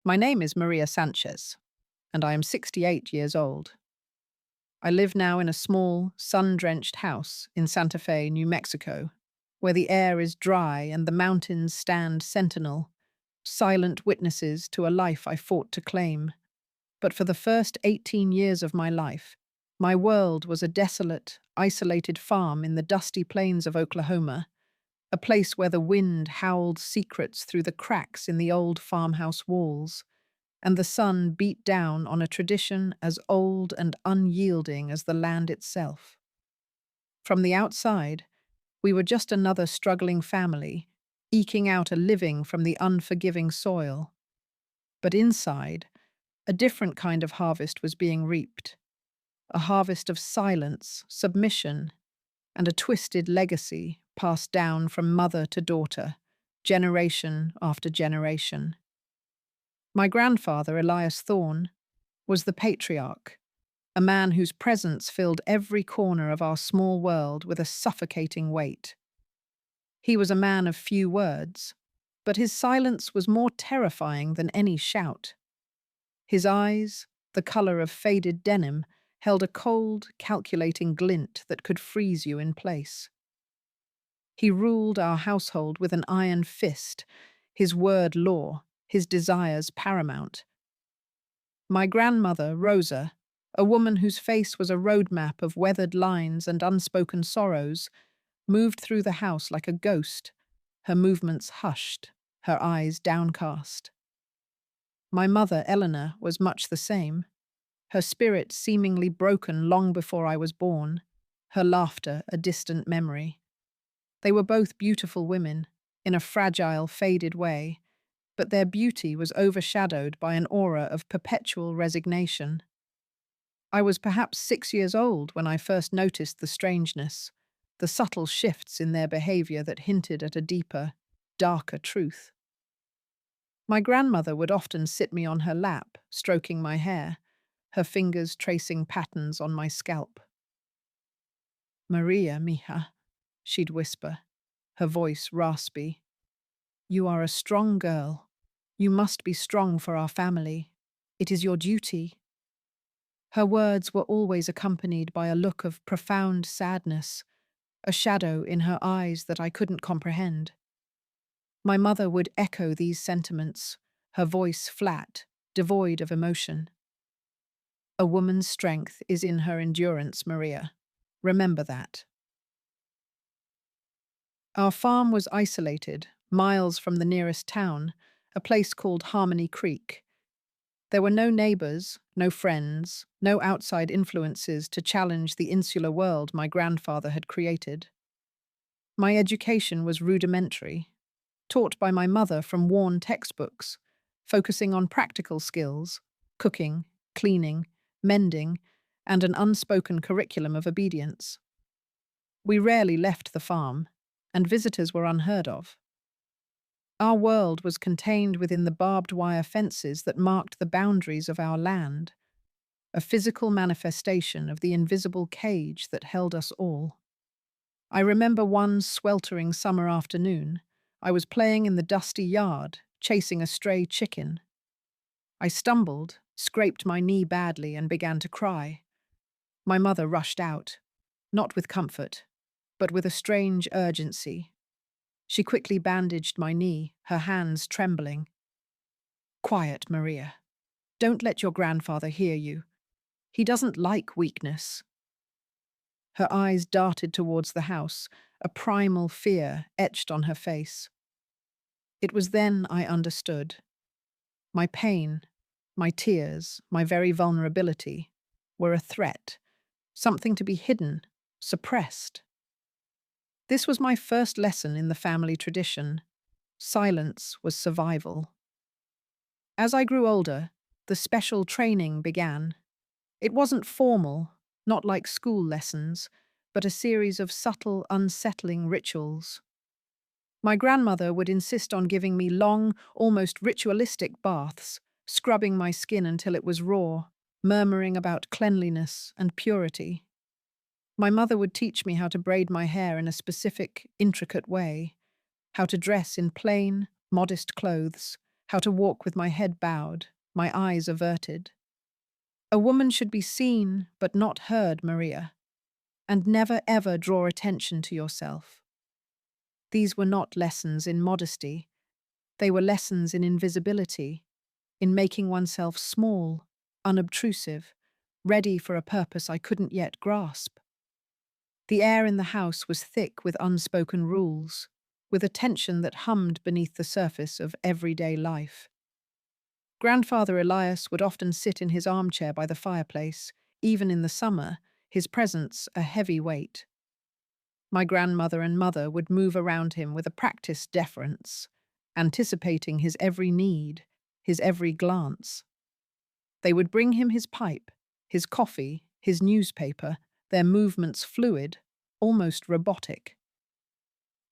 My name is Maria Sanchez, and I am 68 years old. I live now in a small, sun-drenched house in Santa Fe, New Mexico, where the air is dry and the mountains stand sentinel, silent witnesses to a life I fought to claim. But for the first 18 years of my life, my world was a desolate, isolated farm in the dusty plains of Oklahoma, a place where the wind howled secrets through the cracks in the old farmhouse walls, and the sun beat down on a tradition as old and unyielding as the land itself. From the outside, we were just another struggling family, eking out a living from the unforgiving soil. But inside, a different kind of harvest was being reaped, a harvest of silence, submission, and a twisted legacy passed down from mother to daughter, generation after generation. My grandfather, Elias Thorne, was the patriarch, a man whose presence filled every corner of our small world with a suffocating weight. He was a man of few words, but his silence was more terrifying than any shout. His eyes, the color of faded denim, held a cold, calculating glint that could freeze you in place. He ruled our household with an iron fist, his word law, his desires paramount. My grandmother, Rosa, a woman whose face was a roadmap of weathered lines and unspoken sorrows, moved through the house like a ghost, her movements hushed, her eyes downcast. My mother, Eleanor, was much the same, her spirit seemingly broken long before I was born, her laughter a distant memory. They were both beautiful women, in a fragile, faded way, but their beauty was overshadowed by an aura of perpetual resignation. I was perhaps 6 years old when I first noticed the strangeness, the subtle shifts in their behavior that hinted at a deeper, darker truth. My grandmother would often sit me on her lap, stroking my hair, her fingers tracing patterns on my scalp. "Maria, mija," she'd whisper, her voice raspy. "You are a strong girl. You must be strong for our family. It is your duty." Her words were always accompanied by a look of profound sadness, a shadow in her eyes that I couldn't comprehend. My mother would echo these sentiments, her voice flat, devoid of emotion. "A woman's strength is in her endurance, Maria. Remember that." Our farm was isolated, miles from the nearest town, a place called Harmony Creek. There were no neighbors, no friends, no outside influences to challenge the insular world my grandfather had created. My education was rudimentary, taught by my mother from worn textbooks, focusing on practical skills, cooking, cleaning, mending, and an unspoken curriculum of obedience. We rarely left the farm, and visitors were unheard of. Our world was contained within the barbed wire fences that marked the boundaries of our land, a physical manifestation of the invisible cage that held us all. I remember one sweltering summer afternoon. I was playing in the dusty yard, chasing a stray chicken. I stumbled, scraped my knee badly, and began to cry. My mother rushed out, not with comfort, but with a strange urgency. She quickly bandaged my knee, her hands trembling. "Quiet, Maria. Don't let your grandfather hear you. He doesn't like weakness." Her eyes darted towards the house, a primal fear etched on her face. It was then I understood. My pain, my tears, my very vulnerability were a threat, something to be hidden, suppressed. This was my first lesson in the family tradition. Silence was survival. As I grew older, the special training began. It wasn't formal, not like school lessons, but a series of subtle, unsettling rituals. My grandmother would insist on giving me long, almost ritualistic baths, scrubbing my skin until it was raw, murmuring about cleanliness and purity. My mother would teach me how to braid my hair in a specific, intricate way, how to dress in plain, modest clothes, how to walk with my head bowed, my eyes averted. A woman should be seen but not heard, Maria, and never ever draw attention to yourself. These were not lessons in modesty, they were lessons in invisibility, in making oneself small, unobtrusive, ready for a purpose I couldn't yet grasp. The air in the house was thick with unspoken rules, with a tension that hummed beneath the surface of everyday life. Grandfather Elias would often sit in his armchair by the fireplace, even in the summer, his presence a heavy weight. My grandmother and mother would move around him with a practiced deference, anticipating his every need, his every glance. They would bring him his pipe, his coffee, his newspaper, their movements fluid, almost robotic.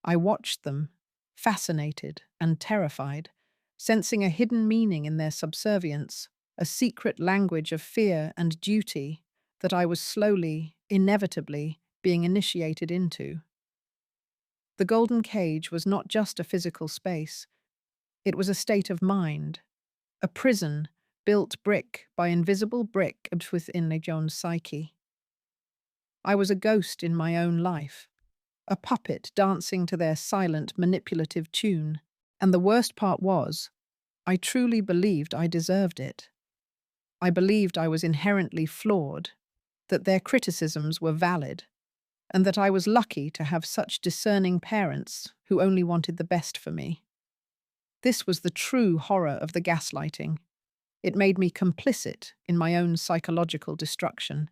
I watched them, fascinated and terrified, sensing a hidden meaning in their subservience, a secret language of fear and duty that I was slowly, inevitably, being initiated into. The golden cage was not just a physical space, it was a state of mind, a prison built brick by invisible brick within a Joan's psyche. I was a ghost in my own life, a puppet dancing to their silent, manipulative tune. And the worst part was, I truly believed I deserved it. I believed I was inherently flawed, that their criticisms were valid, and that I was lucky to have such discerning parents who only wanted the best for me. This was the true horror of the gaslighting. It made me complicit in my own psychological destruction.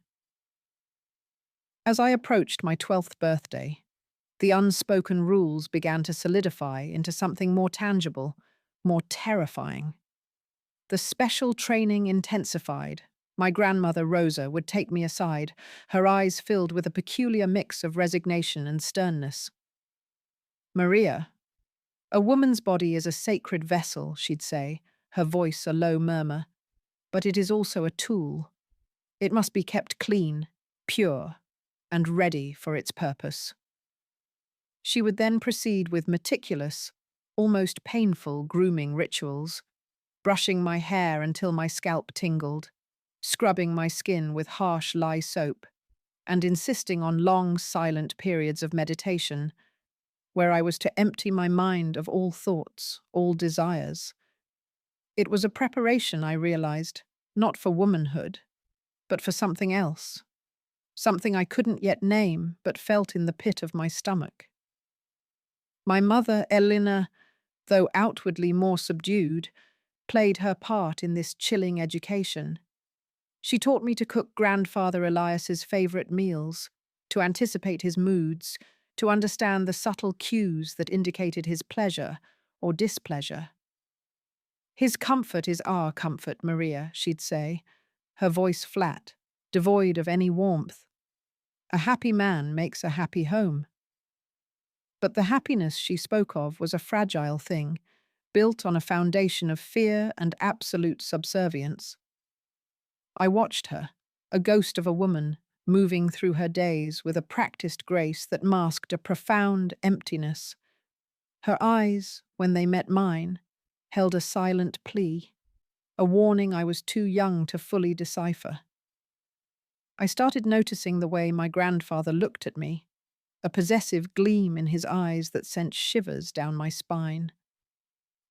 As I approached my 12th birthday, the unspoken rules began to solidify into something more tangible, more terrifying. The special training intensified. My grandmother, Rosa, would take me aside, her eyes filled with a peculiar mix of resignation and sternness. Maria, a woman's body is a sacred vessel, she'd say, her voice a low murmur, but it is also a tool. It must be kept clean, pure, and ready for its purpose. She would then proceed with meticulous, almost painful grooming rituals, brushing my hair until my scalp tingled, scrubbing my skin with harsh lye soap, and insisting on long, silent periods of meditation, where I was to empty my mind of all thoughts, all desires. It was a preparation, I realized, not for womanhood, but for something else, something I couldn't yet name but felt in the pit of my stomach. My mother, Elena, though outwardly more subdued, played her part in this chilling education. She taught me to cook grandfather Elias's favorite meals, to anticipate his moods, to understand the subtle cues that indicated his pleasure or displeasure. His comfort is our comfort, Maria, she'd say, her voice flat, devoid of any warmth. A happy man makes a happy home. But the happiness she spoke of was a fragile thing, built on a foundation of fear and absolute subservience. I watched her, a ghost of a woman, moving through her days with a practiced grace that masked a profound emptiness. Her eyes, when they met mine, held a silent plea, a warning I was too young to fully decipher. I started noticing the way my grandfather looked at me, a possessive gleam in his eyes that sent shivers down my spine.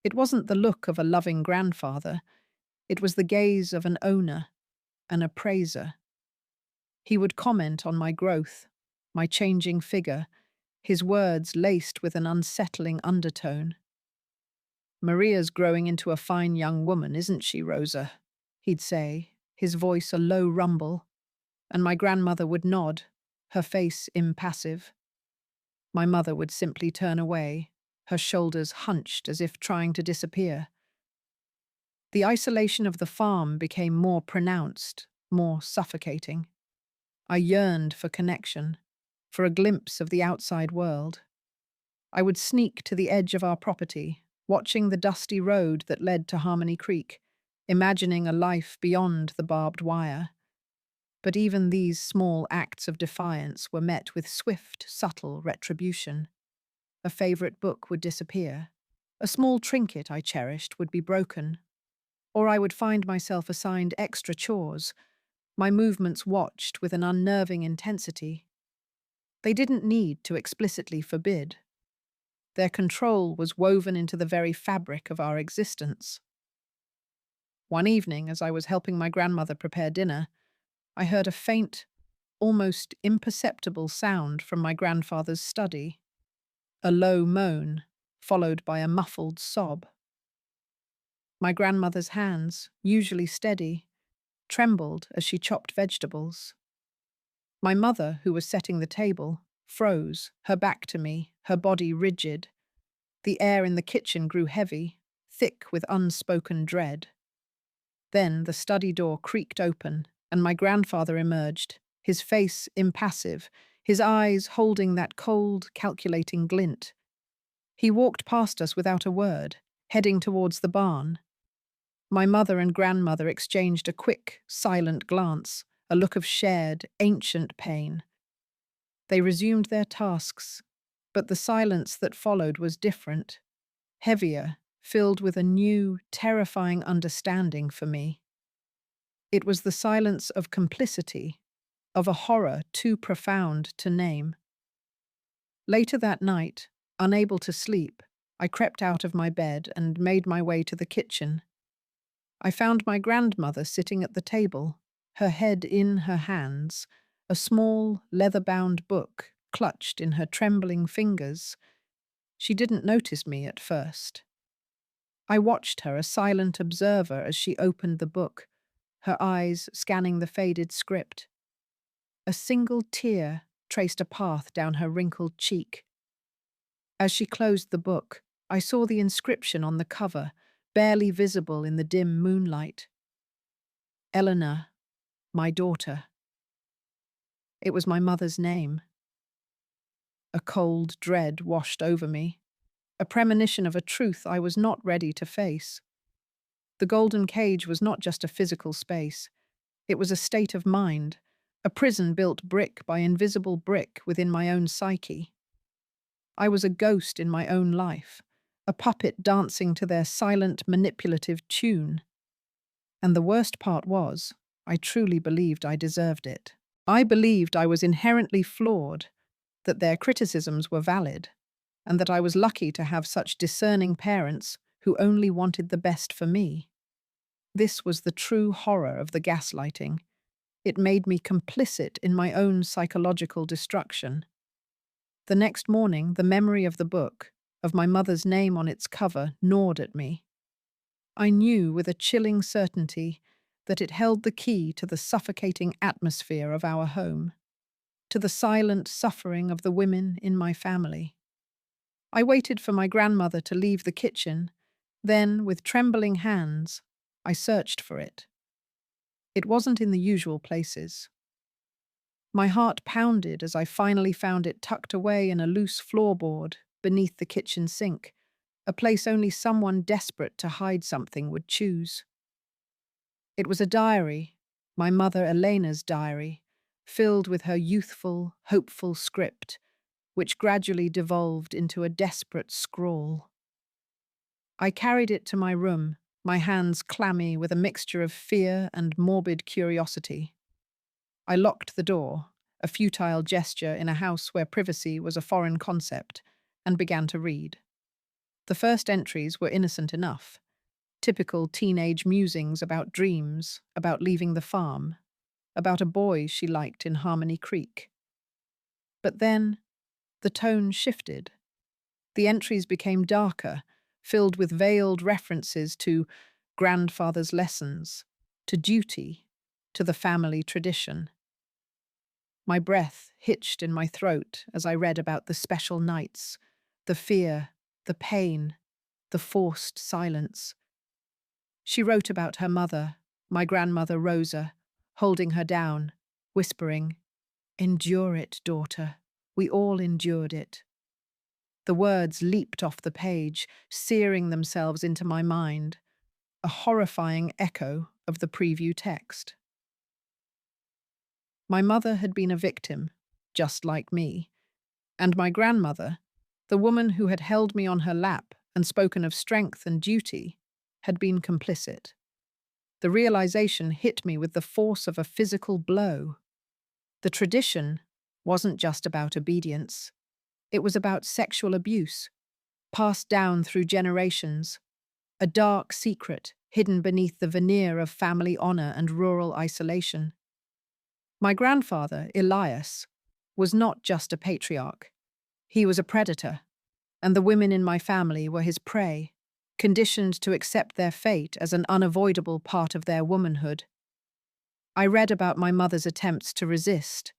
It wasn't the look of a loving grandfather, it was the gaze of an owner, an appraiser. He would comment on my growth, my changing figure, his words laced with an unsettling undertone. "Maria's growing into a fine young woman, isn't she, Rosa?" he'd say, his voice a low rumble, and my grandmother would nod, her face impassive. My mother would simply turn away, her shoulders hunched as if trying to disappear. The isolation of the farm became more pronounced, more suffocating. I yearned for connection, for a glimpse of the outside world. I would sneak to the edge of our property, watching the dusty road that led to Harmony Creek, imagining a life beyond the barbed wire. But even these small acts of defiance were met with swift, subtle retribution. A favorite book would disappear. A small trinket I cherished would be broken, or I would find myself assigned extra chores, my movements watched with an unnerving intensity. They didn't need to explicitly forbid. Their control was woven into the very fabric of our existence. One evening, as I was helping my grandmother prepare dinner, I heard a faint, almost imperceptible sound from my grandfather's study, a low moan, followed by a muffled sob. My grandmother's hands, usually steady, trembled as she chopped vegetables. My mother, who was setting the table, froze, her back to me, her body rigid. The air in the kitchen grew heavy, thick with unspoken dread. Then the study door creaked open, and my grandfather emerged, his face impassive, his eyes holding that cold, calculating glint. He walked past us without a word, heading towards the barn. My mother and grandmother exchanged a quick, silent glance, a look of shared, ancient pain. They resumed their tasks, but the silence that followed was different, heavier, filled with a new, terrifying understanding for me. It was the silence of complicity, of a horror too profound to name. Later that night, unable to sleep, I crept out of my bed and made my way to the kitchen. I found my grandmother sitting at the table, her head in her hands, a small, leather-bound book clutched in her trembling fingers. She didn't notice me at first. I watched her, a silent observer, as she opened the book, her eyes scanning the faded script. A single tear traced a path down her wrinkled cheek. As she closed the book, I saw the inscription on the cover, barely visible in the dim moonlight. Eleanor, my daughter. It was my mother's name. A cold dread washed over me, a premonition of a truth I was not ready to face. The golden cage was not just a physical space. It was a state of mind, a prison built brick by invisible brick within my own psyche. I was a ghost in my own life, a puppet dancing to their silent, manipulative tune. And the worst part was, I truly believed I deserved it. I believed I was inherently flawed, that their criticisms were valid, and that I was lucky to have such discerning parents who only wanted the best for me. This was the true horror of the gaslighting. It made me complicit in my own psychological destruction. The next morning, the memory of the book, of my mother's name on its cover, gnawed at me. I knew with a chilling certainty that it held the key to the suffocating atmosphere of our home, to the silent suffering of the women in my family. I waited for my grandmother to leave the kitchen. Then, with trembling hands, I searched for it. It wasn't in the usual places. My heart pounded as I finally found it tucked away in a loose floorboard beneath the kitchen sink, a place only someone desperate to hide something would choose. It was a diary, my mother Elena's diary, filled with her youthful, hopeful script, which gradually devolved into a desperate scrawl. I carried it to my room, my hands clammy with a mixture of fear and morbid curiosity. I locked the door, a futile gesture in a house where privacy was a foreign concept, and began to read. The first entries were innocent enough. Typical teenage musings about dreams, about leaving the farm, about a boy she liked in Harmony Creek. But then, the tone shifted. The entries became darker, filled with veiled references to grandfather's lessons, to duty, to the family tradition. My breath hitched in my throat as I read about the special nights, the fear, the pain, the forced silence. She wrote about her mother, my grandmother Rosa, holding her down, whispering, "Endure it, daughter. We all endured it." The words leaped off the page, searing themselves into my mind, a horrifying echo of the preview text. My mother had been a victim, just like me, and my grandmother, the woman who had held me on her lap and spoken of strength and duty, had been complicit. The realization hit me with the force of a physical blow. The tradition wasn't just about obedience. It was about sexual abuse, passed down through generations, a dark secret hidden beneath the veneer of family honor and rural isolation. My grandfather, Elias, was not just a patriarch. He was a predator, and the women in my family were his prey, conditioned to accept their fate as an unavoidable part of their womanhood. I read about my mother's attempts to resist,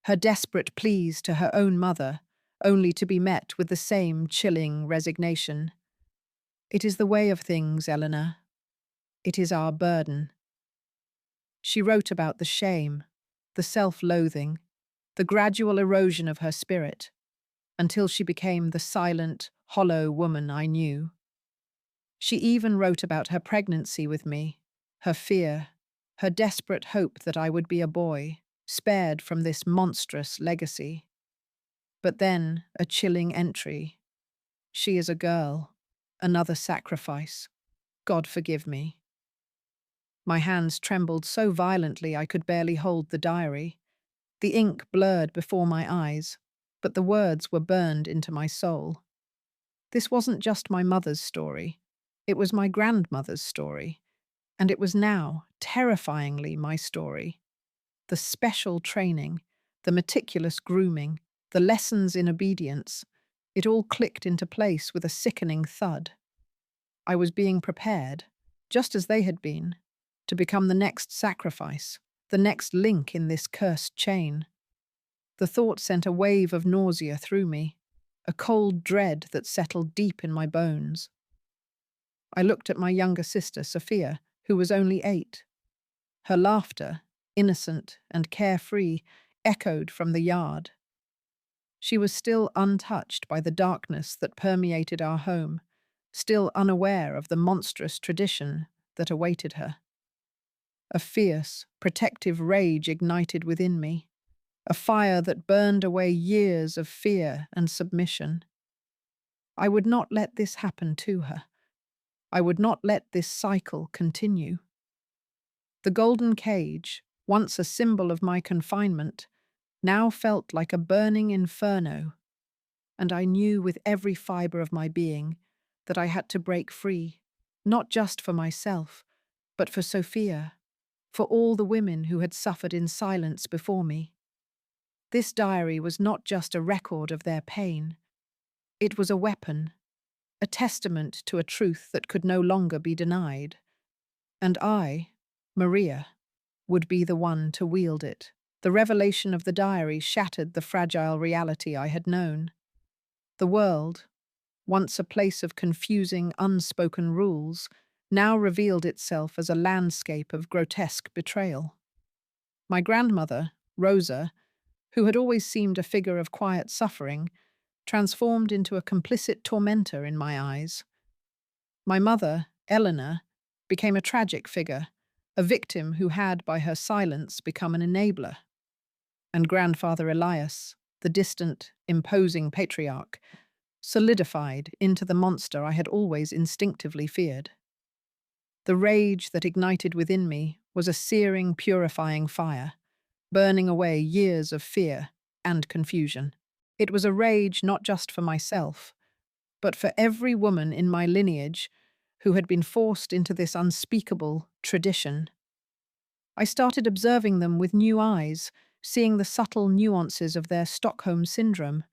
her desperate pleas to her own mother, only to be met with the same chilling resignation. "It is the way of things, Eleanor. It is our burden." She wrote about the shame, the self-loathing, the gradual erosion of her spirit, until she became the silent, hollow woman I knew. She even wrote about her pregnancy with me, her fear, her desperate hope that I would be a boy, spared from this monstrous legacy. But then, a chilling entry. "She is a girl. Another sacrifice. God forgive me." My hands trembled so violently I could barely hold the diary. The ink blurred before my eyes, but the words were burned into my soul. This wasn't just my mother's story. It was my grandmother's story. And it was now, terrifyingly, my story. The special training, the meticulous grooming, the lessons in obedience, it all clicked into place with a sickening thud. I was being prepared, just as they had been, to become the next sacrifice, the next link in this cursed chain. The thought sent a wave of nausea through me, a cold dread that settled deep in my bones. I looked at my younger sister, Sophia, who was only 8. Her laughter, innocent and carefree, echoed from the yard. She was still untouched by the darkness that permeated our home, still unaware of the monstrous tradition that awaited her. A fierce, protective rage ignited within me, a fire that burned away years of fear and submission. I would not let this happen to her. I would not let this cycle continue. The golden cage, once a symbol of my confinement, now felt like a burning inferno, and I knew with every fiber of my being that I had to break free, not just for myself, but for Sophia, for all the women who had suffered in silence before me. This diary was not just a record of their pain. It was a weapon, a testament to a truth that could no longer be denied. And I, Maria, would be the one to wield it. The revelation of the diary shattered the fragile reality I had known. The world, once a place of confusing, unspoken rules, now revealed itself as a landscape of grotesque betrayal. My grandmother, Rosa, who had always seemed a figure of quiet suffering, transformed into a complicit tormentor in my eyes. My mother, Eleanor, became a tragic figure, a victim who had, by her silence, become an enabler. And grandfather Elias, the distant, imposing patriarch, solidified into the monster I had always instinctively feared. The rage that ignited within me was a searing, purifying fire, burning away years of fear and confusion. It was a rage not just for myself, but for every woman in my lineage who had been forced into this unspeakable tradition. I started observing them with new eyes, seeing the subtle nuances of their Stockholm syndrome,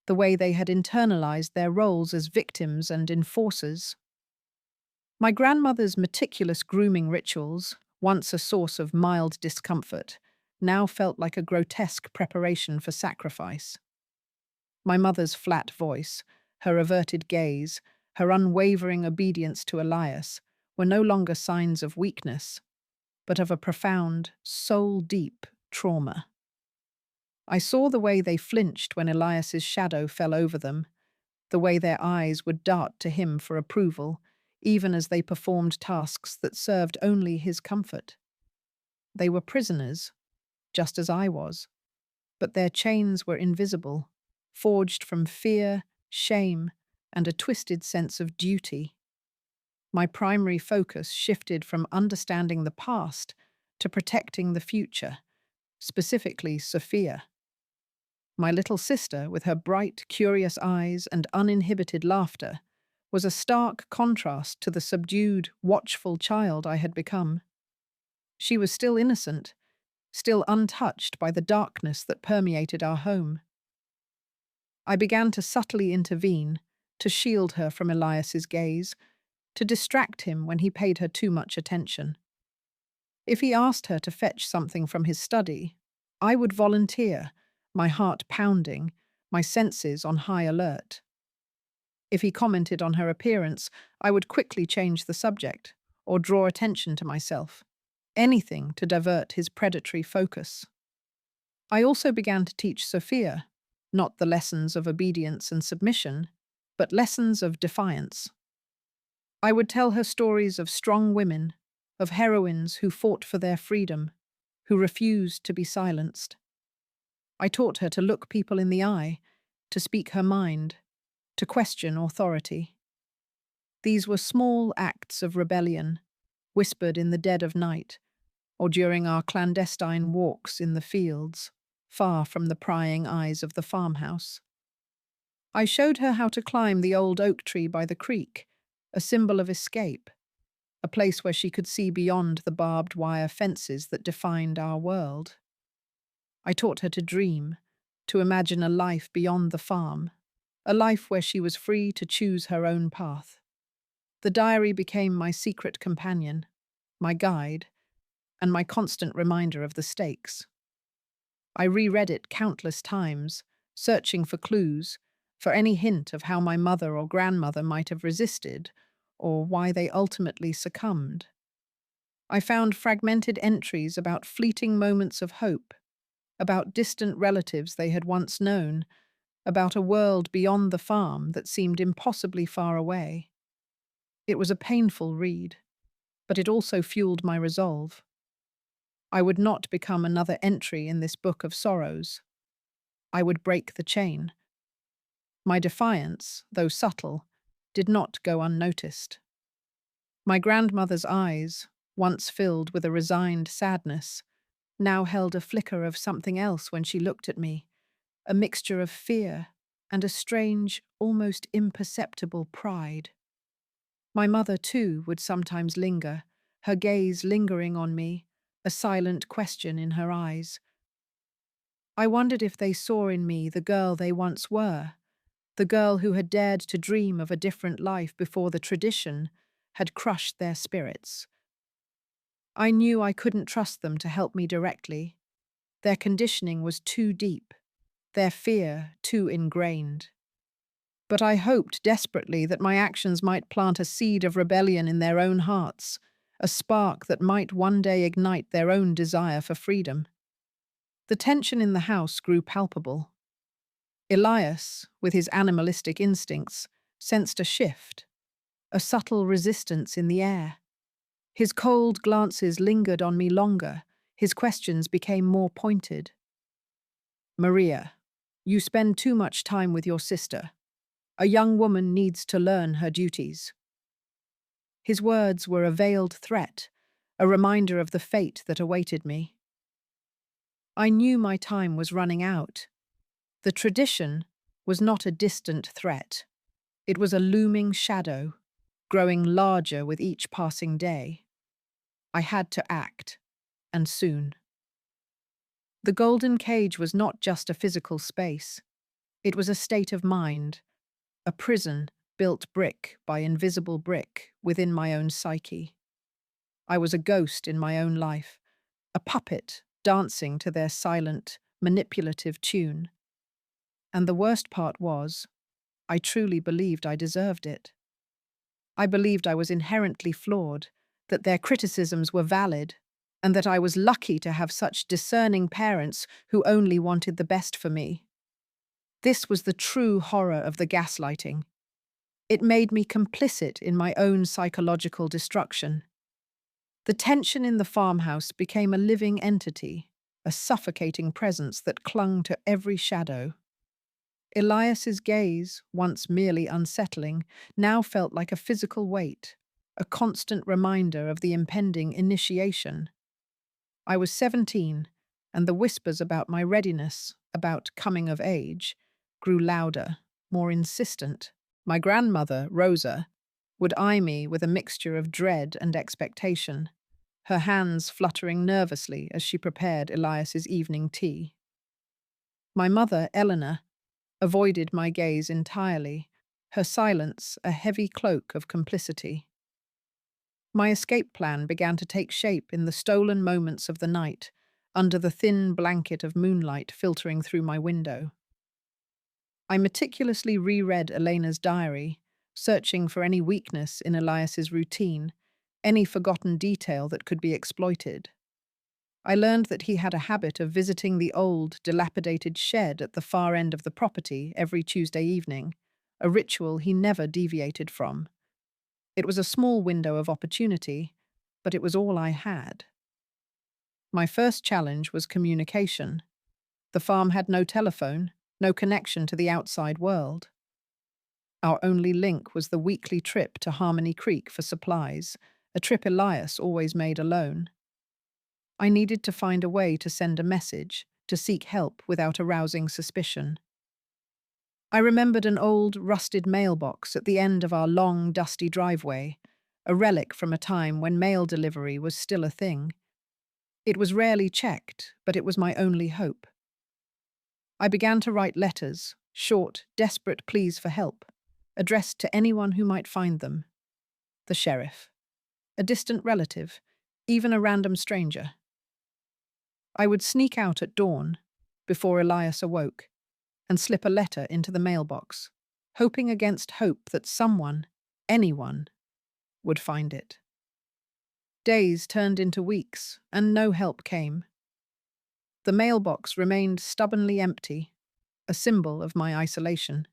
the way they had internalized their roles as victims and enforcers. My grandmother's meticulous grooming rituals, once a source of mild discomfort, now felt like a grotesque preparation for sacrifice. My mother's flat voice, her averted gaze, her unwavering obedience to Elias were no longer signs of weakness, but of a profound, soul-deep trauma. I saw the way they flinched when Elias's shadow fell over them, the way their eyes would dart to him for approval, even as they performed tasks that served only his comfort. They were prisoners, just as I was, but their chains were invisible, forged from fear, shame, and a twisted sense of duty. My primary focus shifted from understanding the past to protecting the future, specifically Sophia. My little sister, with her bright, curious eyes and uninhibited laughter, was a stark contrast to the subdued, watchful child I had become. She was still innocent, still untouched by the darkness that permeated our home. I began to subtly intervene, to shield her from Elias's gaze, to distract him when he paid her too much attention. If he asked her to fetch something from his study, I would volunteer, my heart pounding, my senses on high alert. If he commented on her appearance, I would quickly change the subject or draw attention to myself, anything to divert his predatory focus. I also began to teach Sophia, not the lessons of obedience and submission, but lessons of defiance. I would tell her stories of strong women, of heroines who fought for their freedom, who refused to be silenced. I taught her to look people in the eye, to speak her mind, to question authority. These were small acts of rebellion, whispered in the dead of night, or during our clandestine walks in the fields, far from the prying eyes of the farmhouse. I showed her how to climb the old oak tree by the creek, a symbol of escape, a place where she could see beyond the barbed wire fences that defined our world. I taught her to dream, to imagine a life beyond the farm, a life where she was free to choose her own path. The diary became my secret companion, my guide, and my constant reminder of the stakes. I reread it countless times, searching for clues, for any hint of how my mother or grandmother might have resisted, or why they ultimately succumbed. I found fragmented entries about fleeting moments of hope, about distant relatives they had once known, about a world beyond the farm that seemed impossibly far away. It was a painful read, but it also fueled my resolve. I would not become another entry in this book of sorrows. I would break the chain. My defiance, though subtle, did not go unnoticed. My grandmother's eyes, once filled with a resigned sadness, now held a flicker of something else when she looked at me, a mixture of fear and a strange, almost imperceptible pride. My mother, too, would sometimes linger, her gaze lingering on me, a silent question in her eyes. I wondered if they saw in me the girl they once were, the girl who had dared to dream of a different life before the tradition had crushed their spirits. I knew I couldn't trust them to help me directly. Their conditioning was too deep, their fear too ingrained. But I hoped desperately that my actions might plant a seed of rebellion in their own hearts, a spark that might one day ignite their own desire for freedom. The tension in the house grew palpable. Elias, with his animalistic instincts, sensed a shift, a subtle resistance in the air. His cold glances lingered on me longer, his questions became more pointed. "Maria, you spend too much time with your sister. A young woman needs to learn her duties." His words were a veiled threat, a reminder of the fate that awaited me. I knew my time was running out. The tradition was not a distant threat. It was a looming shadow, growing larger with each passing day. I had to act, and soon. The golden cage was not just a physical space. It was a state of mind, a prison built brick by invisible brick within my own psyche. I was a ghost in my own life, a puppet dancing to their silent, manipulative tune. And the worst part was, I truly believed I deserved it. I believed I was inherently flawed, that their criticisms were valid, and that I was lucky to have such discerning parents who only wanted the best for me. This was the true horror of the gaslighting. It made me complicit in my own psychological destruction. The tension in the farmhouse became a living entity, a suffocating presence that clung to every shadow. Elias's gaze, once merely unsettling, now felt like a physical weight, a constant reminder of the impending initiation. I was 17, and the whispers about my readiness, about coming of age, grew louder, more insistent. My grandmother, Rosa, would eye me with a mixture of dread and expectation, her hands fluttering nervously as she prepared Elias's evening tea. My mother, Eleanor, avoided my gaze entirely, her silence a heavy cloak of complicity. My escape plan began to take shape in the stolen moments of the night, under the thin blanket of moonlight filtering through my window. I meticulously reread Elena's diary, searching for any weakness in Elias's routine, any forgotten detail that could be exploited. I learned that he had a habit of visiting the old, dilapidated shed at the far end of the property every Tuesday evening, a ritual he never deviated from. It was a small window of opportunity, but it was all I had. My first challenge was communication. The farm had no telephone, no connection to the outside world. Our only link was the weekly trip to Harmony Creek for supplies, a trip Elias always made alone. I needed to find a way to send a message, to seek help without arousing suspicion. I remembered an old, rusted mailbox at the end of our long, dusty driveway, a relic from a time when mail delivery was still a thing. It was rarely checked, but it was my only hope. I began to write letters, short, desperate pleas for help, addressed to anyone who might find them. The sheriff, a distant relative, even a random stranger. I would sneak out at dawn, before Elias awoke, and slip a letter into the mailbox, hoping against hope that someone, anyone, would find it. Days turned into weeks, and no help came. The mailbox remained stubbornly empty, a symbol of my isolation.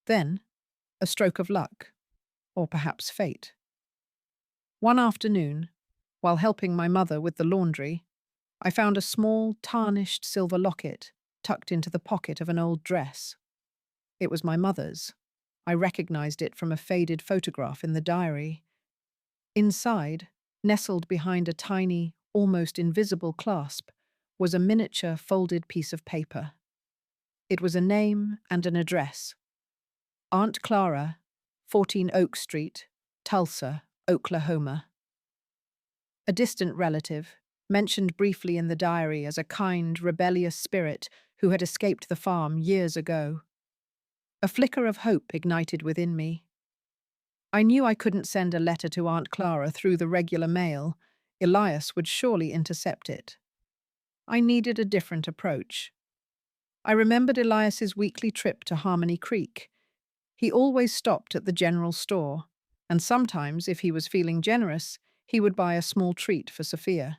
Then, a stroke of luck, or perhaps fate. One afternoon, while helping my mother with the laundry, I found a small, tarnished silver locket tucked into the pocket of an old dress. It was my mother's. I recognized it from a faded photograph in the diary. Inside, nestled behind a tiny, almost invisible clasp, was a miniature folded piece of paper. It was a name and an address. Aunt Clara, 14 Oak Street, Tulsa, Oklahoma. A distant relative, mentioned briefly in the diary as a kind, rebellious spirit who had escaped the farm years ago. A flicker of hope ignited within me. I knew I couldn't send a letter to Aunt Clara through the regular mail. Elias would surely intercept it. I needed a different approach. I remembered Elias's weekly trip to Harmony Creek. He always stopped at the general store, and sometimes, if he was feeling generous, he would buy a small treat for Sophia.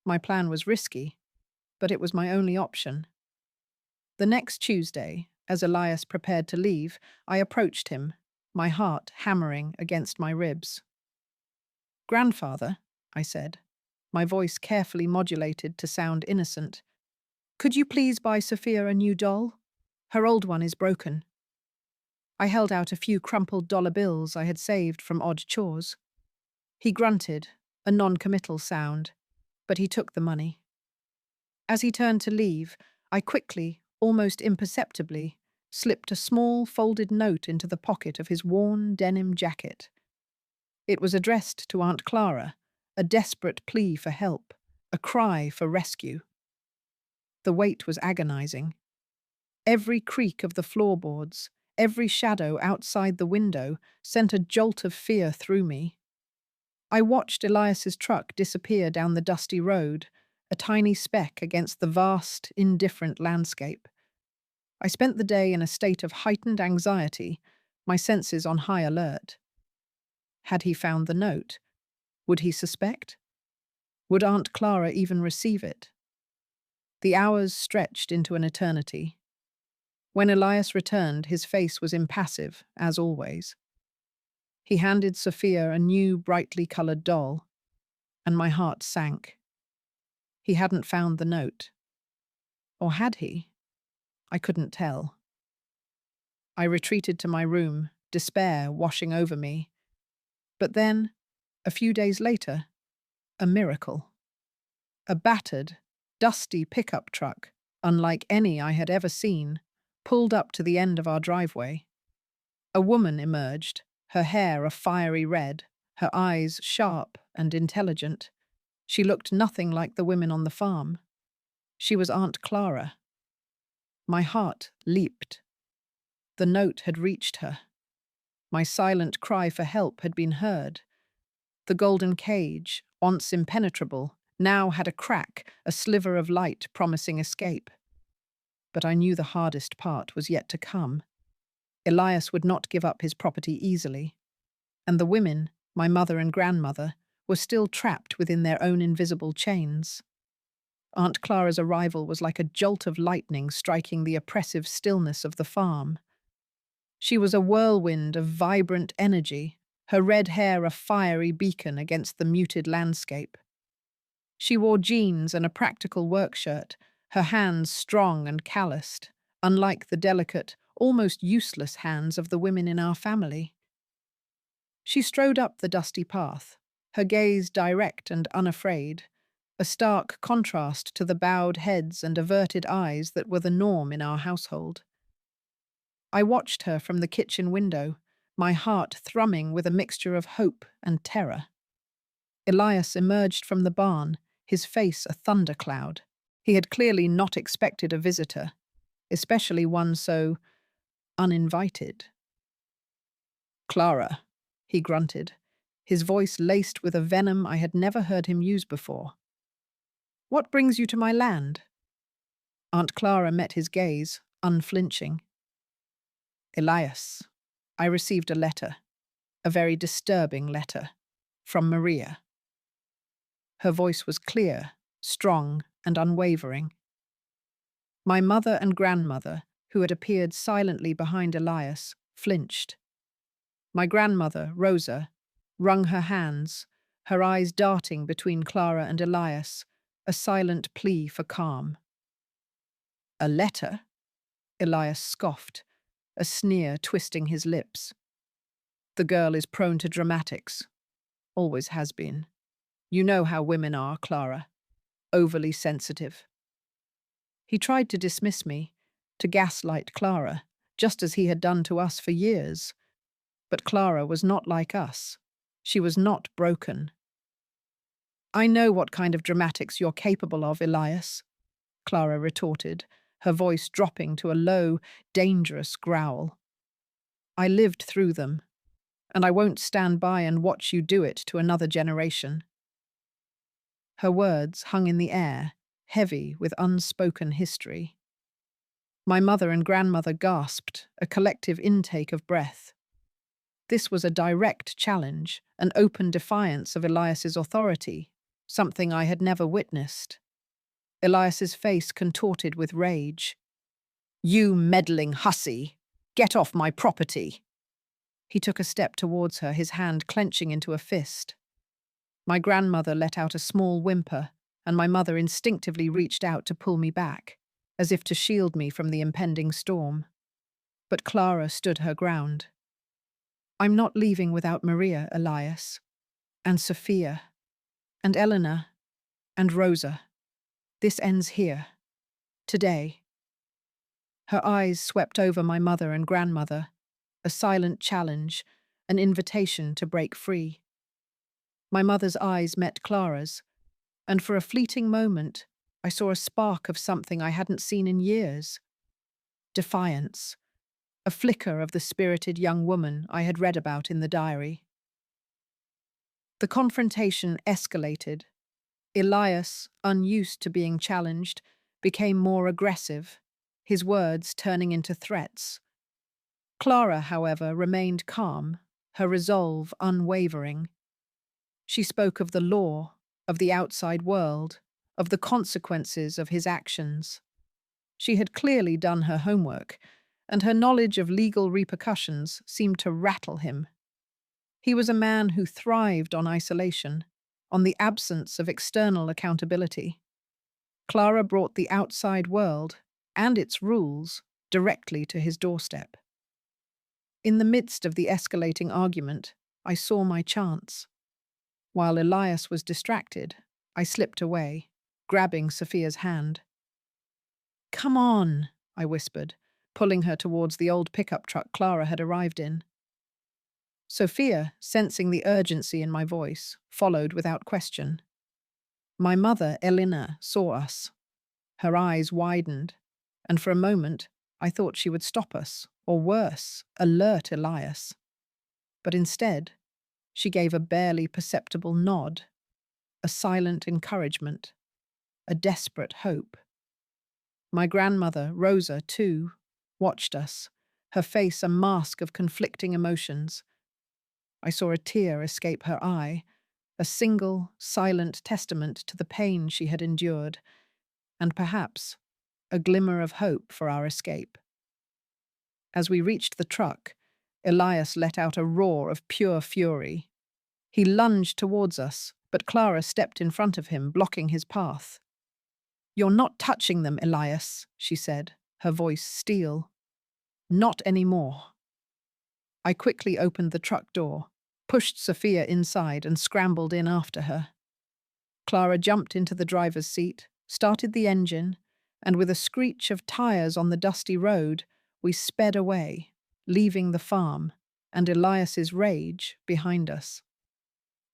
My plan was risky, but it was my only option. The next Tuesday, as Elias prepared to leave, I approached him, my heart hammering against my ribs. "Grandfather," I said, my voice carefully modulated to sound innocent, "could you please buy Sophia a new doll? Her old one is broken." I held out a few crumpled dollar bills I had saved from odd chores. He grunted, a non-committal sound, but he took the money. As he turned to leave, I quickly, almost imperceptibly, slipped a small folded note into the pocket of his worn denim jacket. It was addressed to Aunt Clara, a desperate plea for help, a cry for rescue. The weight was agonizing. Every creak of the floorboards, every shadow outside the window sent a jolt of fear through me. I watched Elias's truck disappear down the dusty road, a tiny speck against the vast, indifferent landscape. I spent the day in a state of heightened anxiety, my senses on high alert. Had he found the note? Would he suspect? Would Aunt Clara even receive it? The hours stretched into an eternity. When Elias returned, his face was impassive, as always. He handed Sophia a new, brightly coloured doll, and my heart sank. He hadn't found the note. Or had he? I couldn't tell. I retreated to my room, despair washing over me. But then, a few days later, a miracle. A battered, dusty pickup truck, unlike any I had ever seen, pulled up to the end of our driveway. A woman emerged, her hair a fiery red, her eyes sharp and intelligent. She looked nothing like the women on the farm. She was Aunt Clara. My heart leaped. The note had reached her. My silent cry for help had been heard. The golden cage, once impenetrable, now had a crack, a sliver of light promising escape. But I knew the hardest part was yet to come. Elias would not give up his property easily. And the women, my mother and grandmother, were still trapped within their own invisible chains. Aunt Clara's arrival was like a jolt of lightning striking the oppressive stillness of the farm. She was a whirlwind of vibrant energy, her red hair a fiery beacon against the muted landscape. She wore jeans and a practical work shirt, her hands strong and calloused, unlike the delicate, almost useless hands of the women in our family. She strode up the dusty path, her gaze direct and unafraid, a stark contrast to the bowed heads and averted eyes that were the norm in our household. I watched her from the kitchen window, my heart thrumming with a mixture of hope and terror. Elias emerged from the barn, his face a thundercloud. He had clearly not expected a visitor, especially one so uninvited. "Clara," he grunted, his voice laced with a venom I had never heard him use before. "What brings you to my land?" Aunt Clara met his gaze, unflinching. "Elias, I received a letter, a very disturbing letter, from Maria." Her voice was clear, strong, and unwavering. My mother and grandmother, who had appeared silently behind Elias, flinched. My grandmother, Rosa, wrung her hands, her eyes darting between Clara and Elias, a silent plea for calm. "A letter?" Elias scoffed, a sneer twisting his lips. "The girl is prone to dramatics. Always has been. You know how women are, Clara. Overly sensitive." He tried to dismiss me, to gaslight Clara, just as he had done to us for years. But Clara was not like us. She was not broken. "I know what kind of dramatics you're capable of, Elias," Clara retorted, her voice dropping to a low, dangerous growl. "I lived through them, and I won't stand by and watch you do it to another generation." Her words hung in the air, heavy with unspoken history. My mother and grandmother gasped, a collective intake of breath. This was a direct challenge, an open defiance of Elias's authority, something I had never witnessed. Elias's face contorted with rage. "You meddling hussy! Get off my property!" He took a step towards her, his hand clenching into a fist. My grandmother let out a small whimper, and my mother instinctively reached out to pull me back, as if to shield me from the impending storm. But Clara stood her ground. "I'm not leaving without Maria, Elias, and Sophia, and Eleanor, and Rosa. This ends here. Today." Her eyes swept over my mother and grandmother, a silent challenge, an invitation to break free. My mother's eyes met Clara's, and for a fleeting moment, I saw a spark of something I hadn't seen in years. Defiance, a flicker of the spirited young woman I had read about in the diary. The confrontation escalated. Elias, unused to being challenged, became more aggressive, his words turning into threats. Clara, however, remained calm, her resolve unwavering. She spoke of the law, of the outside world, of the consequences of his actions. She had clearly done her homework, and her knowledge of legal repercussions seemed to rattle him. He was a man who thrived on isolation, on the absence of external accountability. Clara brought the outside world, and its rules, directly to his doorstep. In the midst of the escalating argument, I saw my chance. While Elias was distracted, I slipped away, grabbing Sophia's hand. "Come on," I whispered, pulling her towards the old pickup truck Clara had arrived in. Sophia, sensing the urgency in my voice, followed without question. My mother, Elena, saw us. Her eyes widened, and for a moment I thought she would stop us, or worse, alert Elias. But instead, she gave a barely perceptible nod, a silent encouragement, a desperate hope. My grandmother, Rosa, too, watched us, her face a mask of conflicting emotions. I saw a tear escape her eye, a single, silent testament to the pain she had endured, and perhaps a glimmer of hope for our escape. As we reached the truck, Elias let out a roar of pure fury. He lunged towards us, but Clara stepped in front of him, blocking his path. "You're not touching them, Elias," she said, her voice steel. "Not anymore." I quickly opened the truck door, pushed Sophia inside and scrambled in after her. Clara jumped into the driver's seat, started the engine, and with a screech of tires on the dusty road, we sped away, leaving the farm and Elias's rage behind us.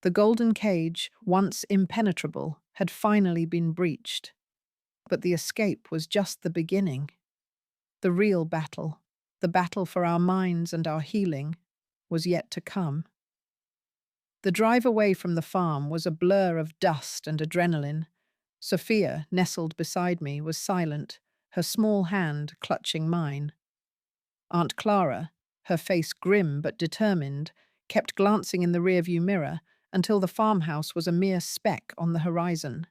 The golden cage, once impenetrable, had finally been breached. But the escape was just the beginning. The real battle, the battle for our minds and our healing, was yet to come. The drive away from the farm was a blur of dust and adrenaline. Sophia, nestled beside me, was silent, her small hand clutching mine. Aunt Clara, her face grim but determined, kept glancing in the rearview mirror until the farmhouse was a mere speck on the horizon.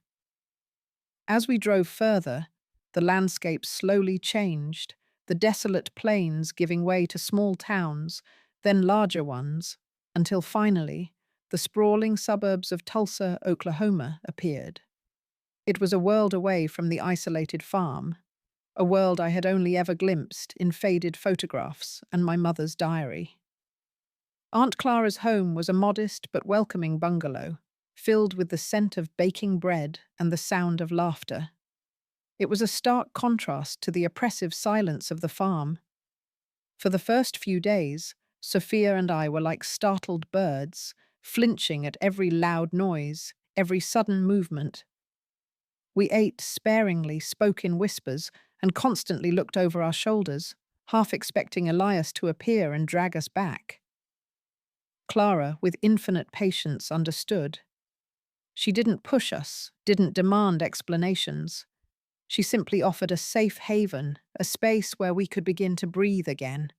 As we drove further, the landscape slowly changed, the desolate plains giving way to small towns, then larger ones, until finally, the sprawling suburbs of Tulsa, Oklahoma, appeared. It was a world away from the isolated farm, a world I had only ever glimpsed in faded photographs and my mother's diary. Aunt Clara's home was a modest but welcoming bungalow, filled with the scent of baking bread and the sound of laughter. It was a stark contrast to the oppressive silence of the farm. For the first few days, Sophia and I were like startled birds, flinching at every loud noise, every sudden movement. We ate sparingly, spoke in whispers, and constantly looked over our shoulders, half expecting Elias to appear and drag us back. Clara, with infinite patience, understood. She didn't push us, didn't demand explanations. She simply offered a safe haven, a space where we could begin to breathe again.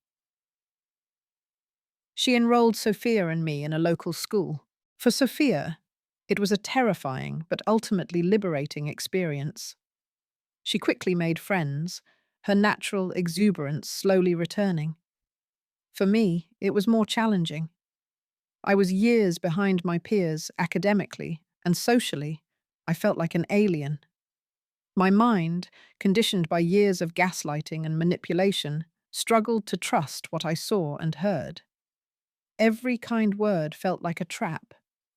She enrolled Sophia and me in a local school. For Sophia, it was a terrifying but ultimately liberating experience. She quickly made friends, her natural exuberance slowly returning. For me, it was more challenging. I was years behind my peers academically and socially. I felt like an alien. My mind, conditioned by years of gaslighting and manipulation, struggled to trust what I saw and heard. Every kind word felt like a trap,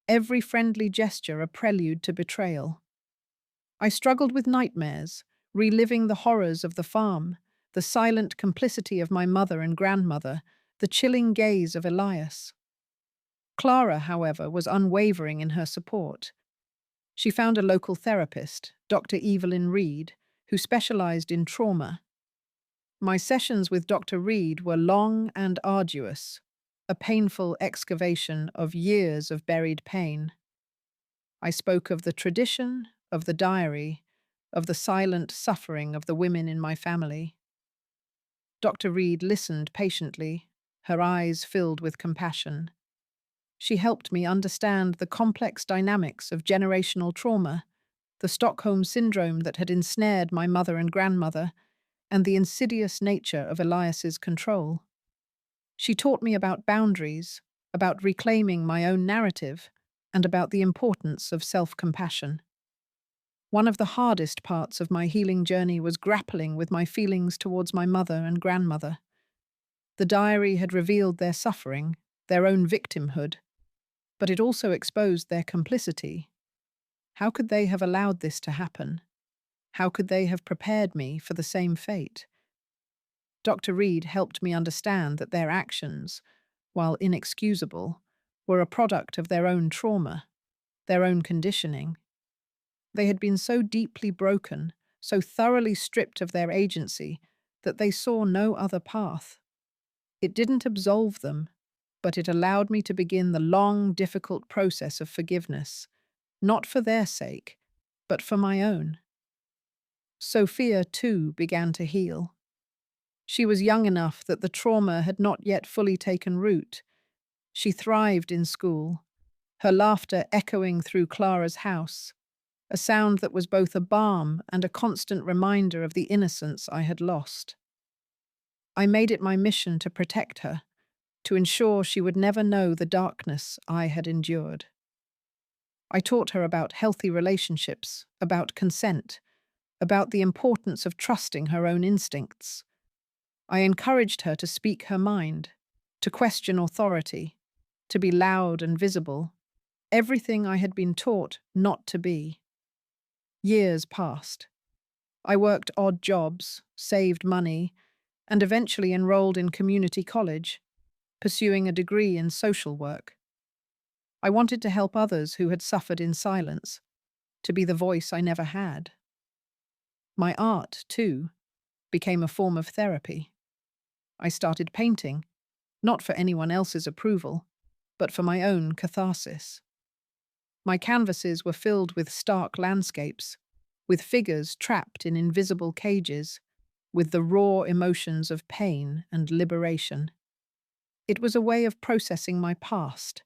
every friendly gesture a prelude to betrayal. I struggled with nightmares, reliving the horrors of the farm, the silent complicity of my mother and grandmother, the chilling gaze of Elias. Clara, however, was unwavering in her support. She found a local therapist, Dr. Evelyn Reed, who specialized in trauma. My sessions with Dr. Reed were long and arduous, a painful excavation of years of buried pain. I spoke of the tradition, of the diary, of the silent suffering of the women in my family. Dr. Reed listened patiently, her eyes filled with compassion. She helped me understand the complex dynamics of generational trauma, the Stockholm syndrome that had ensnared my mother and grandmother, and the insidious nature of Elias's control. She taught me about boundaries, about reclaiming my own narrative, and about the importance of self-compassion. One of the hardest parts of my healing journey was grappling with my feelings towards my mother and grandmother. The diary had revealed their suffering, their own victimhood, but it also exposed their complicity. How could they have allowed this to happen? How could they have prepared me for the same fate? Dr. Reed helped me understand that their actions, while inexcusable, were a product of their own trauma, their own conditioning. They had been so deeply broken, so thoroughly stripped of their agency, that they saw no other path. It didn't absolve them, but it allowed me to begin the long, difficult process of forgiveness, not for their sake, but for my own. Sophia, too, began to heal. She was young enough that the trauma had not yet fully taken root. She thrived in school, her laughter echoing through Clara's house, a sound that was both a balm and a constant reminder of the innocence I had lost. I made it my mission to protect her, to ensure she would never know the darkness I had endured. I taught her about healthy relationships, about consent, about the importance of trusting her own instincts. I encouraged her to speak her mind, to question authority, to be loud and visible, everything I had been taught not to be. Years passed. I worked odd jobs, saved money, and eventually enrolled in community college, pursuing a degree in social work. I wanted to help others who had suffered in silence, to be the voice I never had. My art, too, became a form of therapy. I started painting, not for anyone else's approval, but for my own catharsis. My canvases were filled with stark landscapes, with figures trapped in invisible cages, with the raw emotions of pain and liberation. It was a way of processing my past,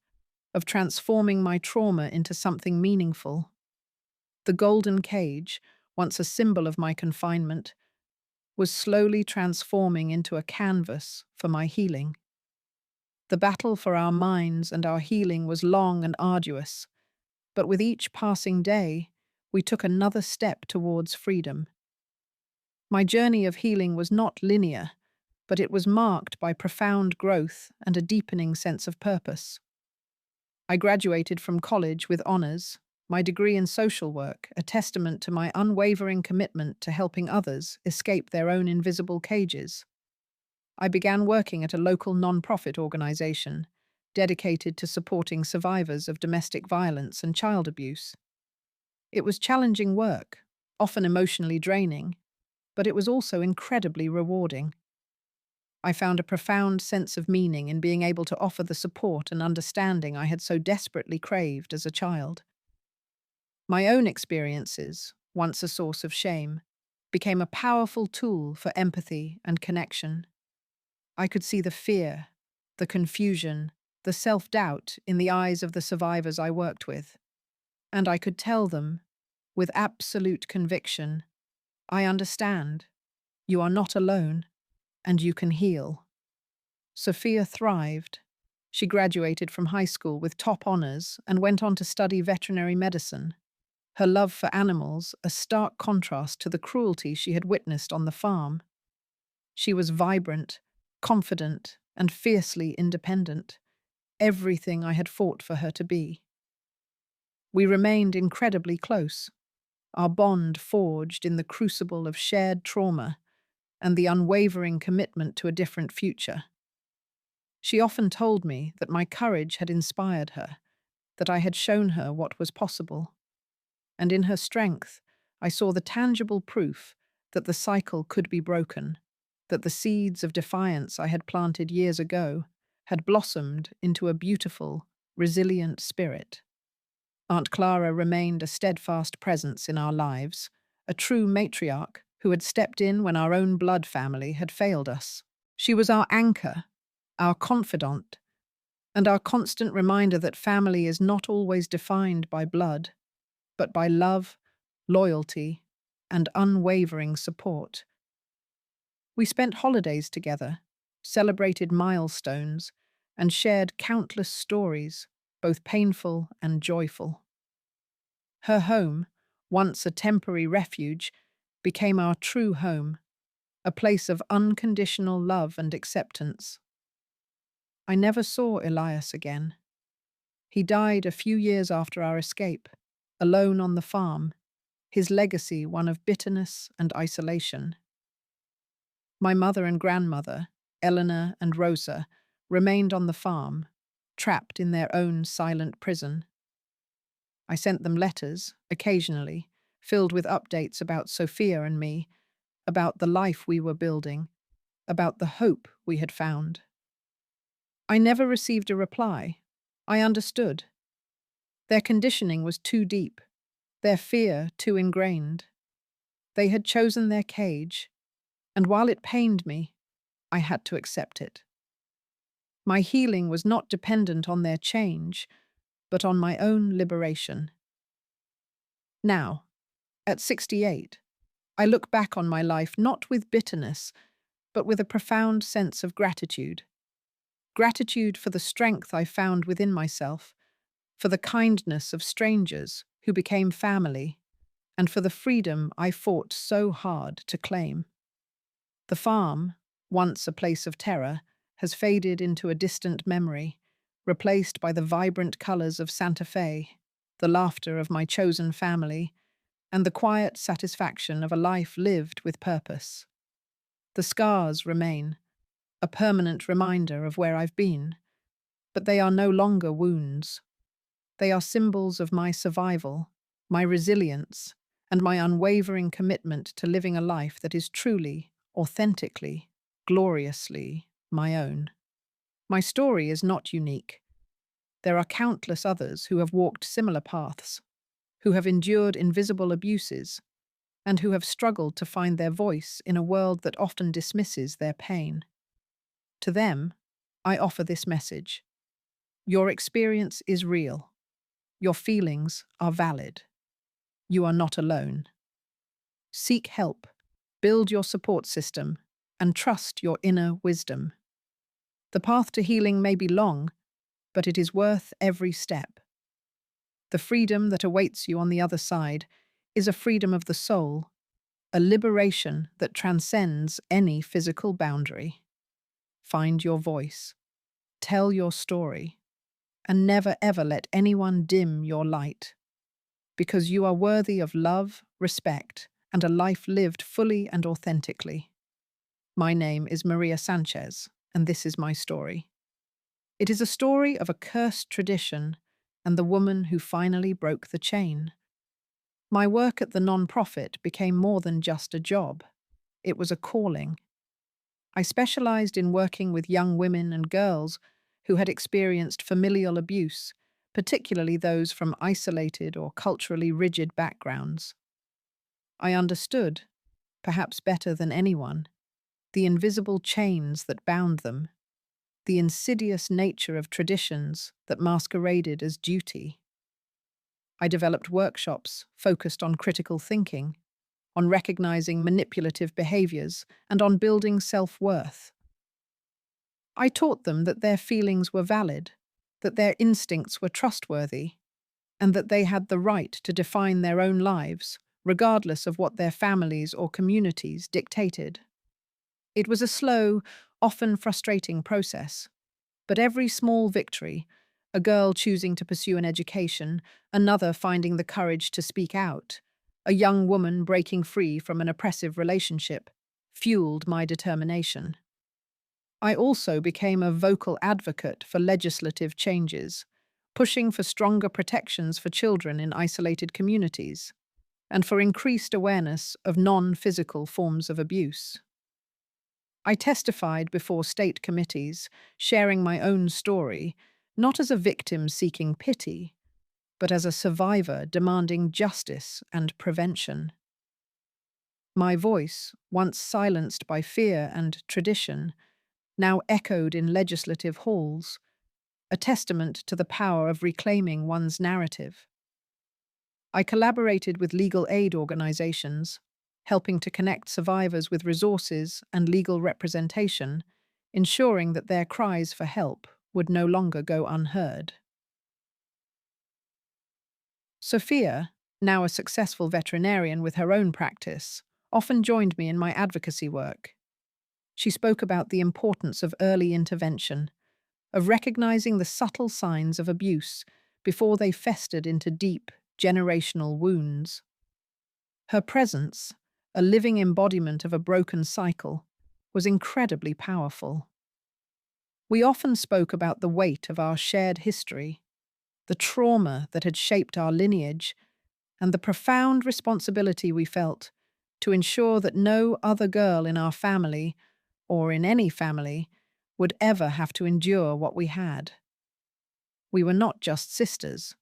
of transforming my trauma into something meaningful. The golden cage, once a symbol of my confinement, was slowly transforming into a canvas for my healing. The battle for our minds and our healing was long and arduous, but with each passing day, we took another step towards freedom. My journey of healing was not linear, but it was marked by profound growth and a deepening sense of purpose. I graduated from college with honors, my degree in social work, a testament to my unwavering commitment to helping others escape their own invisible cages. I began working at a local non-profit organization dedicated to supporting survivors of domestic violence and child abuse. It was challenging work, often emotionally draining, but it was also incredibly rewarding. I found a profound sense of meaning in being able to offer the support and understanding I had so desperately craved as a child. My own experiences, once a source of shame, became a powerful tool for empathy and connection. I could see the fear, the confusion, the self-doubt in the eyes of the survivors I worked with, and I could tell them, with absolute conviction, I understand. You are not alone, and you can heal. Sophia thrived. She graduated from high school with top honors and went on to study veterinary medicine. Her love for animals, a stark contrast to the cruelty she had witnessed on the farm. She was vibrant, confident, and fiercely independent, everything I had fought for her to be. We remained incredibly close, our bond forged in the crucible of shared trauma and the unwavering commitment to a different future. She often told me that my courage had inspired her, that I had shown her what was possible. And in her strength, I saw the tangible proof that the cycle could be broken, that the seeds of defiance I had planted years ago had blossomed into a beautiful, resilient spirit. Aunt Clara remained a steadfast presence in our lives, a true matriarch who had stepped in when our own blood family had failed us. She was our anchor, our confidant, and our constant reminder that family is not always defined by blood, but by love, loyalty, and unwavering support. We spent holidays together, celebrated milestones, and shared countless stories, both painful and joyful. Her home, once a temporary refuge, became our true home, a place of unconditional love and acceptance. I never saw Elias again. He died a few years after our escape, alone on the farm, his legacy one of bitterness and isolation. My mother and grandmother, Eleanor and Rosa, remained on the farm, trapped in their own silent prison. I sent them letters, occasionally, filled with updates about Sophia and me, about the life we were building, about the hope we had found. I never received a reply. I understood. Their conditioning was too deep, their fear too ingrained. They had chosen their cage, and while it pained me, I had to accept it. My healing was not dependent on their change, but on my own liberation. Now, at 68, I look back on my life not with bitterness, but with a profound sense of gratitude. Gratitude for the strength I found within myself, for the kindness of strangers who became family, and for the freedom I fought so hard to claim. The farm, once a place of terror, has faded into a distant memory, replaced by the vibrant colors of Santa Fe, the laughter of my chosen family, and the quiet satisfaction of a life lived with purpose. The scars remain, a permanent reminder of where I've been, but they are no longer wounds. They are symbols of my survival, my resilience, and my unwavering commitment to living a life that is truly, authentically, gloriously my own. My story is not unique. There are countless others who have walked similar paths, who have endured invisible abuses, and who have struggled to find their voice in a world that often dismisses their pain. To them, I offer this message. Your experience is real. Your feelings are valid. You are not alone. Seek help, build your support system, and trust your inner wisdom. The path to healing may be long, but it is worth every step. The freedom that awaits you on the other side is a freedom of the soul, a liberation that transcends any physical boundary. Find your voice, tell your story, and never ever let anyone dim your light, because you are worthy of love, respect, and a life lived fully and authentically. My name is Maria Sanchez, and this is my story. It is a story of a cursed tradition and the woman who finally broke the chain. My work at the non-profit became more than just a job. It was a calling. I specialized in working with young women and girls who had experienced familial abuse, particularly those from isolated or culturally rigid backgrounds. I understood, perhaps better than anyone, the invisible chains that bound them, the insidious nature of traditions that masqueraded as duty. I developed workshops focused on critical thinking, on recognizing manipulative behaviors, and on building self-worth. I taught them that their feelings were valid, that their instincts were trustworthy, and that they had the right to define their own lives, regardless of what their families or communities dictated. It was a slow, often frustrating process, but every small victory, a girl choosing to pursue an education, another finding the courage to speak out, a young woman breaking free from an oppressive relationship, fueled my determination. I also became a vocal advocate for legislative changes, pushing for stronger protections for children in isolated communities, and for increased awareness of non-physical forms of abuse. I testified before state committees, sharing my own story, not as a victim seeking pity, but as a survivor demanding justice and prevention. My voice, once silenced by fear and tradition, now echoed in legislative halls, a testament to the power of reclaiming one's narrative. I collaborated with legal aid organizations, helping to connect survivors with resources and legal representation, ensuring that their cries for help would no longer go unheard. Sophia, now a successful veterinarian with her own practice, often joined me in my advocacy work. She spoke about the importance of early intervention, of recognizing the subtle signs of abuse before they festered into deep, generational wounds. Her presence, a living embodiment of a broken cycle, was incredibly powerful. We often spoke about the weight of our shared history, the trauma that had shaped our lineage, and the profound responsibility we felt to ensure that no other girl in our family, or in any family, would ever have to endure what we had. We were not just sisters,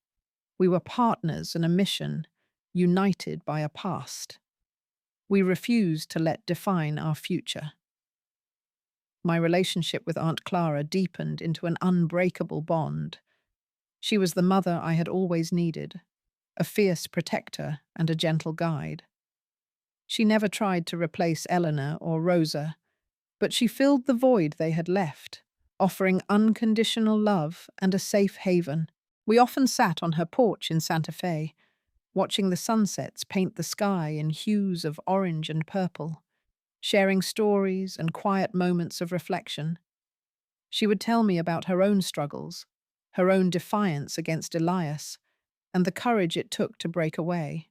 we were partners in a mission, united by a past. We refused to let define our future. My relationship with Aunt Clara deepened into an unbreakable bond. She was the mother I had always needed, a fierce protector and a gentle guide. She never tried to replace Eleanor or Rosa, but she filled the void they had left, offering unconditional love and a safe haven. We often sat on her porch in Santa Fe, watching the sunsets paint the sky in hues of orange and purple, sharing stories and quiet moments of reflection. She would tell me about her own struggles, her own defiance against Elias, and the courage it took to break away.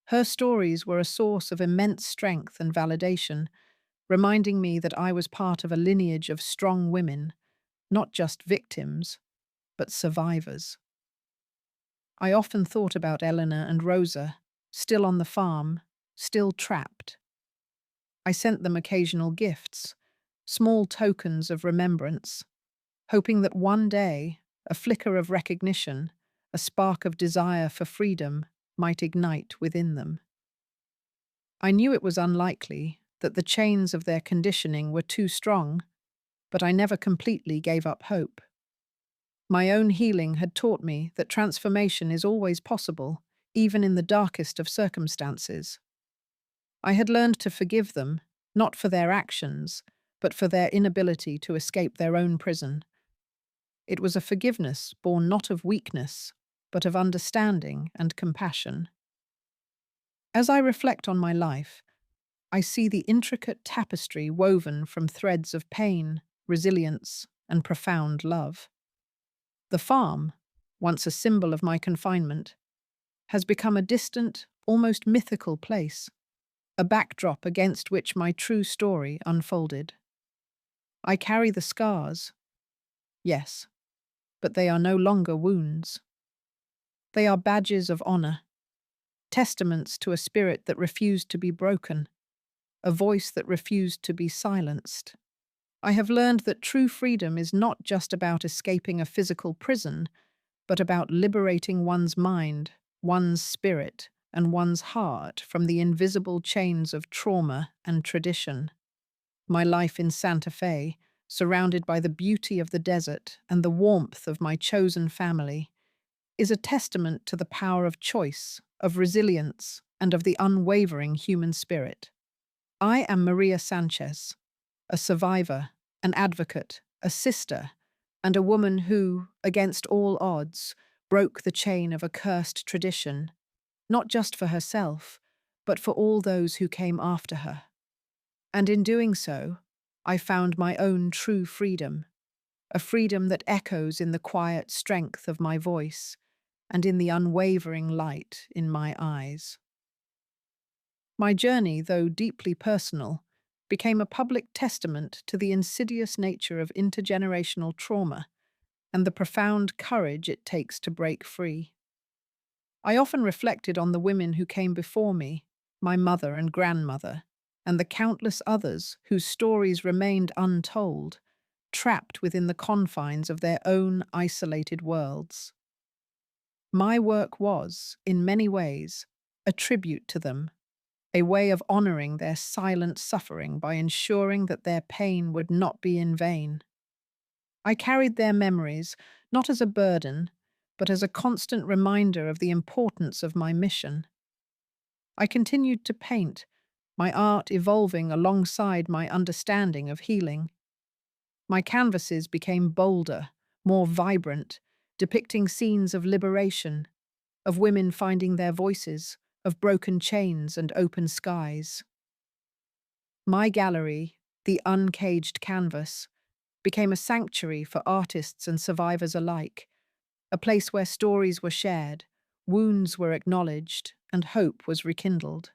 Her stories were a source of immense strength and validation, reminding me that I was part of a lineage of strong women, not just victims, but survivors. I often thought about Eleanor and Rosa, still on the farm, still trapped. I sent them occasional gifts, small tokens of remembrance, hoping that one day a flicker of recognition, a spark of desire for freedom, might ignite within them. I knew it was unlikely, that the chains of their conditioning were too strong, but I never completely gave up hope. My own healing had taught me that transformation is always possible, even in the darkest of circumstances. I had learned to forgive them, not for their actions, but for their inability to escape their own prison. It was a forgiveness born not of weakness, but of understanding and compassion. As I reflect on my life, I see the intricate tapestry woven from threads of pain, resilience, and profound love. The farm, once a symbol of my confinement, has become a distant, almost mythical place, a backdrop against which my true story unfolded. I carry the scars, yes, but they are no longer wounds. They are badges of honor, testaments to a spirit that refused to be broken, a voice that refused to be silenced. I have learned that true freedom is not just about escaping a physical prison, but about liberating one's mind, one's spirit, and one's heart from the invisible chains of trauma and tradition. My life in Santa Fe, surrounded by the beauty of the desert and the warmth of my chosen family, is a testament to the power of choice, of resilience, and of the unwavering human spirit. I am Maria Sanchez, a survivor, an advocate, a sister, and a woman who, against all odds, broke the chain of a cursed tradition, not just for herself, but for all those who came after her. And in doing so, I found my own true freedom, a freedom that echoes in the quiet strength of my voice and in the unwavering light in my eyes. My journey, though deeply personal, became a public testament to the insidious nature of intergenerational trauma and the profound courage it takes to break free. I often reflected on the women who came before me, my mother and grandmother, and the countless others whose stories remained untold, trapped within the confines of their own isolated worlds. My work was, in many ways, a tribute to them, a way of honoring their silent suffering by ensuring that their pain would not be in vain. I carried their memories not as a burden, but as a constant reminder of the importance of my mission. I continued to paint, my art evolving alongside my understanding of healing. My canvases became bolder, more vibrant, depicting scenes of liberation, of women finding their voices, of broken chains and open skies. My gallery, the uncaged canvas, became a sanctuary for artists and survivors alike, a place where stories were shared, wounds were acknowledged, and hope was rekindled.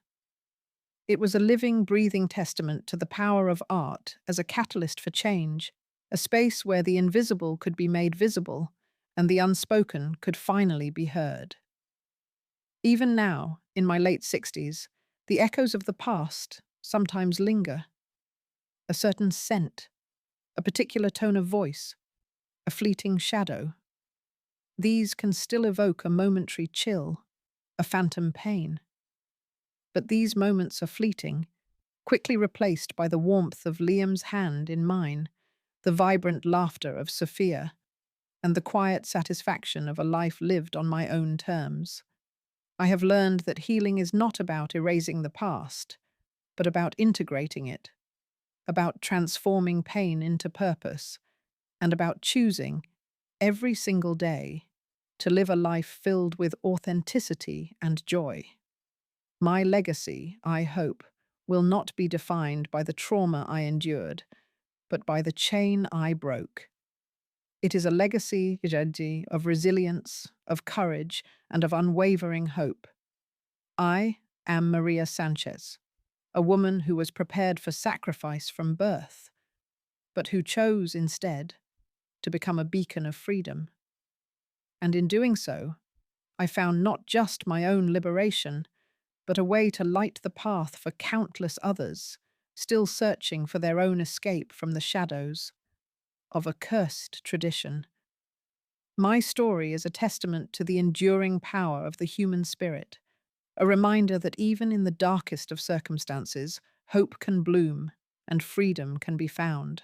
It was a living, breathing testament to the power of art as a catalyst for change, a space where the invisible could be made visible and the unspoken could finally be heard. Even now, in my late 60s, the echoes of the past sometimes linger. A certain scent, a particular tone of voice, a fleeting shadow. These can still evoke a momentary chill, a phantom pain. But these moments are fleeting, quickly replaced by the warmth of Liam's hand in mine, the vibrant laughter of Sophia, and the quiet satisfaction of a life lived on my own terms. I have learned that healing is not about erasing the past, but about integrating it, about transforming pain into purpose, and about choosing, every single day, to live a life filled with authenticity and joy. My legacy, I hope, will not be defined by the trauma I endured, but by the chain I broke. It is a legacy of resilience, of courage, and of unwavering hope. I am Maria Sanchez, a woman who was prepared for sacrifice from birth, but who chose instead to become a beacon of freedom. And in doing so, I found not just my own liberation, but a way to light the path for countless others, still searching for their own escape from the shadows of a cursed tradition. My story is a testament to the enduring power of the human spirit, a reminder that even in the darkest of circumstances, hope can bloom and freedom can be found.